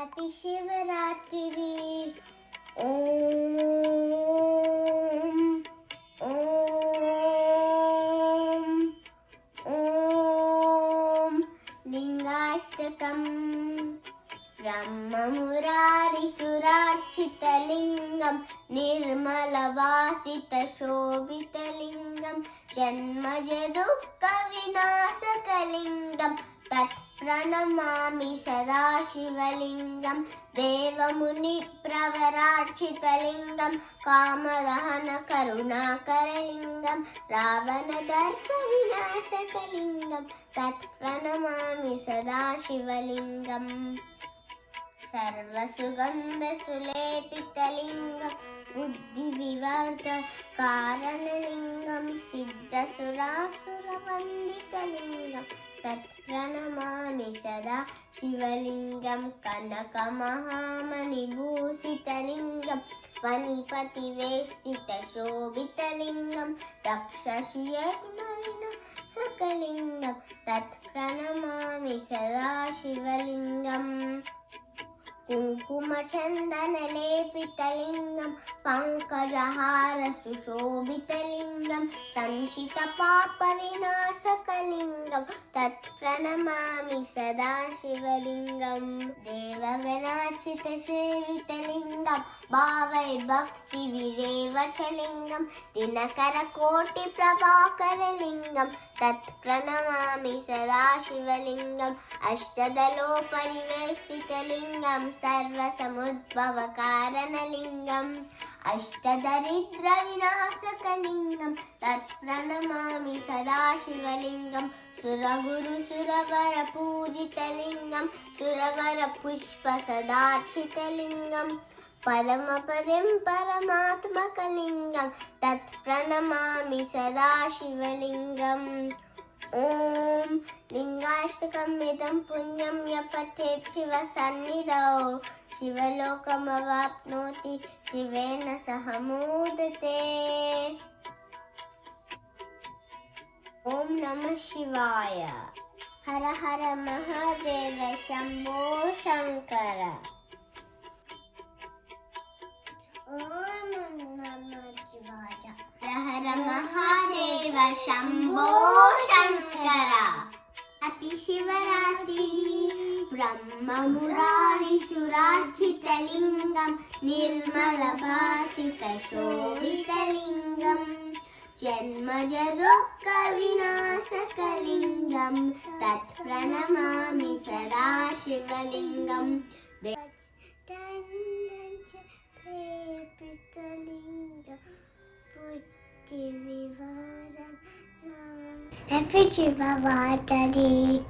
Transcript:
Happy Shivaratri. Om Om Om Lingashtakam Brahmamurarisuratchitalingam Nirmalavasitashobitalingam Janmaja Vinasakaling Tat Pranamami Sadashivalingam Devamuni Pravarachhitalingam Kamadahana Karunakaralingam Ravanadarpa Vinasakalingam Tat Pranamami Sadashivalingam Sarvasugandhasulephitalingam Buddhivivarta Karanalingam Siddhasurasuravandhitalingam Tat Pranamami Sada Shivalingam Kanakamahamanibhusitalingam Vanipati Vestita Shobhitalingam Rakshasuyagna Sakalingam Tat Pranamami Sada Shivalingam Kunkuma Chandana Lepitalingam Pankajahara Sushobhitalingam Sanchita Papa Vinasakalingam Tat Pranamami Sada Shivalingam Devaganachita Shevitalingam Bhavai Bhakti Virevachalingam Dinakara Koti Prabhakaralingam Tat Pranamami Sada Shivalingam Ashtadalopariveštitalingam Sarva Samudbhava Karanalingam Ashtadaridra Vinasakalingam Tat Pranamami Sada Shivalingam Suraguru Suravara Pujitalingam Suravara Pushpa Sadachhitalingam Paramapadim Paramatmakalingam Tat Pranamami Sada Shivalingam Om Lingashtakam Idam Punyam Yapatet Shiva Sannidhau Shivalokam Shivena Sahamudate. Om Namah Shivaya. Hara Hara Mahadeva Shambho Shankara. Om Namah Shivaya. Hara Hara Mahadeva Shambho Shankara. Happy Shivaratri. Brahma Murari Surachhitalingam Nirmalabhasita Shobhitalingam Janmaja Dukkha Vinasakalingam Tat Pranamami Sada Shivalingam Happy Shivaratri.